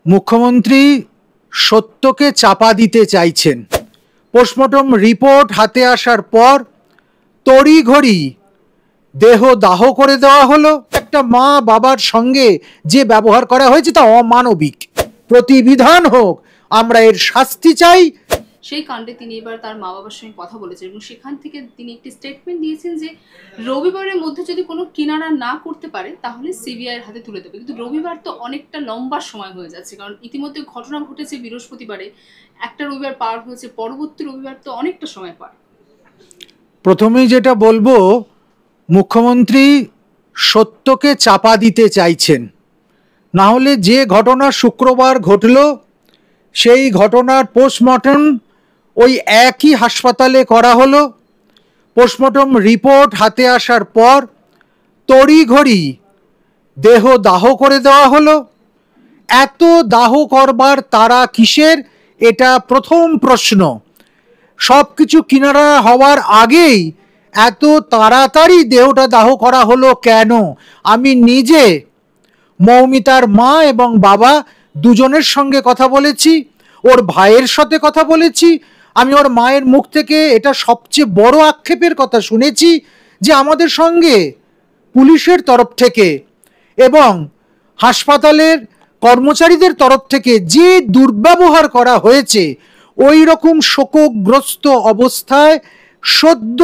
মুখ্যমন্ত্রী সত্যকে চাপা দিতে চাইছেন। পোস্টমর্টম রিপোর্ট হাতে আসার পর তড়িঘড়ি দেহ দাহ করে দেওয়া হলো। একটা মা বাবার সঙ্গে যে ব্যবহার করা হয়েছে তা অমানবিক। প্রতিবিধান হোক, আমরা এর শাস্তি চাই। সেই কাণ্ডে তিনি এবার তার মা বাবার সঙ্গে কথা বলেছেন এবং সেখান থেকে তিনি একটি স্টেটমেন্ট দিয়েছেন যে রবিবারের মধ্যে যদি কোনো কিনারা না করতে পারে তাহলে সিবিআই এর হাতে তুলে দেবে। কিন্তু রবিবার তো অনেকটা লম্বা সময় হয়ে যাচ্ছে, কারণ ইতিমধ্যে ঘটনা ঘটেছে বৃহস্পতিবারে, একটা রবিবার পার হয়েছে, পরবর্তী রবিবার তো অনেকটা সময় পার। প্রথমেই যেটা বলবো, মুখ্যমন্ত্রী সত্যকে চাপা দিতে চাইছেন। না হলে যে ঘটনা শুক্রবার ঘটল সেই ঘটনার পোস্টমর্টম ওই একই হাসপাতালে করা হলো। পোস্টমর্টম রিপোর্ট হাতে আসার পর তড়িঘড়ি দেহ দাহ করে দেওয়া হলো। এত দাহ করবার তারা কিসের, এটা প্রথম প্রশ্ন। সব কিছু কিনারা হওয়ার আগেই এত তাড়াতাড়ি দেহটা দাহ করা হলো কেন? আমি নিজে মৌমিতার মা এবং বাবা দুজনের সঙ্গে কথা বলেছি, ওর ভাইয়ের সাথে কথা বলেছি। আমি ওর মায়ের মুখ থেকে এটা সবচেয়ে বড় আক্ষেপের কথা শুনেছি যে আমাদের সঙ্গে পুলিশের তরফ থেকে এবং হাসপাতালের কর্মচারীদের তরফ থেকে যে দুর্ব্যবহার করা হয়েছে, ওই রকম শোকগ্রস্ত অবস্থায় সদ্য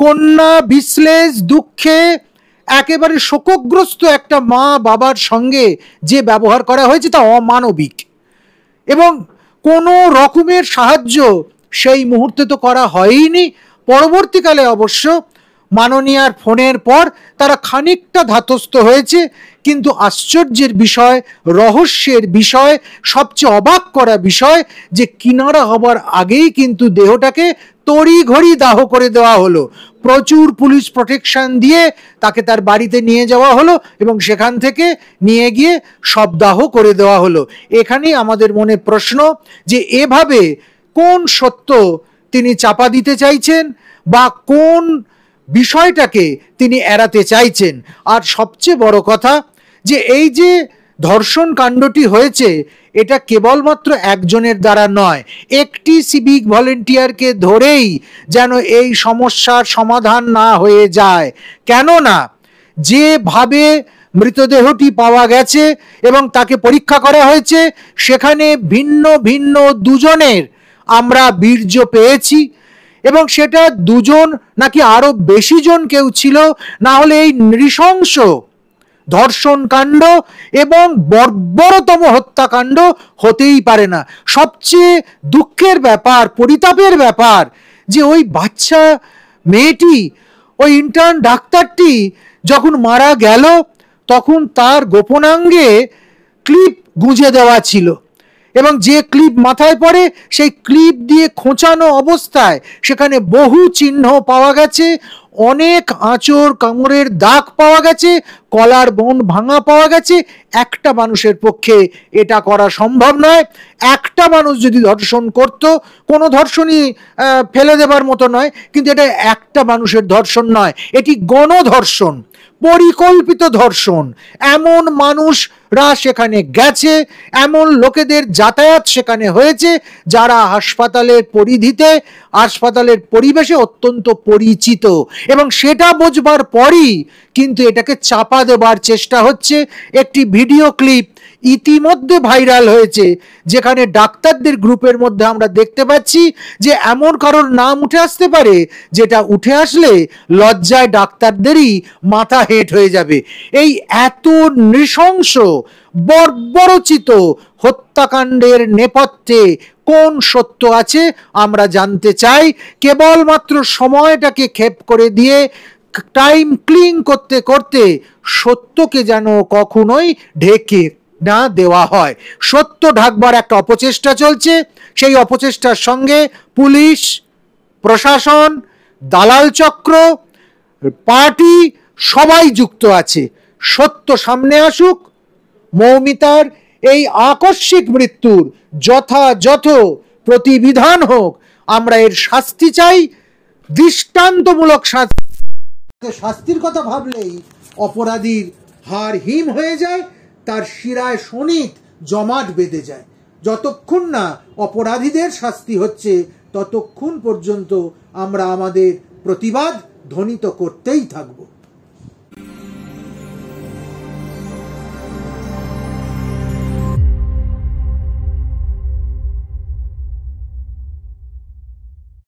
কন্যা বিশ্লেষ দুঃখে একেবারে শোকগ্রস্ত একটা মা বাবার সঙ্গে যে ব্যবহার করা হয়েছে তা অমানবিক। এবং কোনো রকমের সাহায্য সেই মুহূর্তে তো করা হয়নি। পরবর্তীকালে অবশ্য মাননীয়ার ফোনের পর তারা খানিকটা ধাতস্থ হয়েছে, কিন্তু আশ্চর্যের বিষয়, রহস্যের বিষয়, সবচেয়ে অবাক করা বিষয় যে কিনারা হবার আগেই কিন্তু দেহটাকে তড়িঘড়ি দাহ করে দেওয়া হলো। প্রচুর পুলিশ প্রোটেকশন দিয়ে তাকে তার বাড়িতে নিয়ে যাওয়া হলো এবং সেখান থেকে নিয়ে গিয়ে শবদাহ করে দেওয়া হলো। এখানেই আমাদের মনে প্রশ্ন যে এভাবে কোন সত্য তিনি চাপা দিতে চাইছেন বা কোন বিষয়টাকে তিনি এড়াতে চাইছেন। আর সবচেয়ে বড় কথা যে এই যে ধর্ষণ কাণ্ডটি হয়েছে এটা কেবলমাত্র একজনের দ্বারা নয়, একটি সিভিক ভলেন্টিয়ারকে ধরেই যেন এই সমস্যার সমাধান না হয়ে যায়। কেননা যেভাবে মৃতদেহটি পাওয়া গেছে এবং তাকে পরীক্ষা করা হয়েছে সেখানে ভিন্ন ভিন্ন দুজনের আমরা বীর্য পেয়েছি এবং সেটা দুজন নাকি আরো বেশি জন কেউ ছিল। না হলে এই নৃশংস ধর্ষণ কাণ্ড এবং বর্বরতম হত্যাকাণ্ড হতেই পারে না। সবচেয়ে দুঃখের ব্যাপার, পরিতাপের ব্যাপার যে ওই বাচ্চা মেয়েটি, ওই ইন্টার্ন ডাক্তারটি যখন মারা গেল তখন তার গোপনাঙ্গে ক্লিপ গুঁজে দেওয়া ছিল এবং যে ক্লিপ মাথায় পড়ে সেই ক্লিপ দিয়ে খোঁচানো অবস্থায় সেখানে বহু চিহ্ন পাওয়া গেছে, অনেক আঁচড় কামড়ের দাগ পাওয়া গেছে, কলার বোন ভাঙা পাওয়া গেছে। একটা মানুষের পক্ষে এটা করা সম্ভব নয়। একটা মানুষ যদি ধর্ষণ করত, কোনো ধর্ষণই ফেলে দেবার মতো নয়, কিন্তু এটা একটা মানুষের ধর্ষণ নয়, এটি গণধর্ষণ, পরিকল্পিত ধর্ষণ। এমন মানুষরা সেখানে গেছে, এমন লোকেদের যাতায়াত সেখানে হয়েছে যারা হাসপাতালের পরিধিতে, হাসপাতালের পরিবেশে অত্যন্ত পরিচিত, এবং সেটা বুঝবার পরই কিন্তু এটাকে চাপা দেবার চেষ্টা হচ্ছে। একটি ভিডিও ক্লিপ ইতিমধ্যে ভাইরাল হয়েছে যেখানে ডাক্তারদের গ্রুপের মধ্যে আমরা দেখতে পাচ্ছি যে এমন কারোর নাম উঠে আসতে পারে যেটা উঠে আসলে লজ্জায় ডাক্তারদেরই মাথা হেঁট হয়ে যাবে। এই এত নৃশংস বর্বরচিত হত্যাকাণ্ডের নেপথ্যে কোন সত্য আছে আমরা জানতে চাই। কেবলমাত্র সময়টাকে ক্ষেপ করে দিয়ে টাইম ক্লিং করতে করতে সত্যকে যেন কখনোই ঢেকে না দেওয়া হয়। সত্য ঢাকবার একটা অপচেষ্টা চলছে, সেই অপচেষ্টার সঙ্গে পুলিশ, প্রশাসন, দালাল চক্র, পার্টি সবাই যুক্ত আছে। সত্য সামনে আসুক, মৌমিতার এই আকস্মিক মৃত্যুর যথাযথ প্রতিবিধান হোক, আমরা এর শাস্তি চাই, দৃষ্টান্তমূলক শাস্তির কথা ভাবলেই অপরাধীর হাড় হিম হয়ে যায়, তার শিরায় শোণিত জমাট বেঁধে যায়। যতক্ষণ না অপরাধীদের শাস্তি হচ্ছে ততক্ষণ পর্যন্ত আমরা আমাদের প্রতিবাদ ধ্বনিত করতেই থাকব।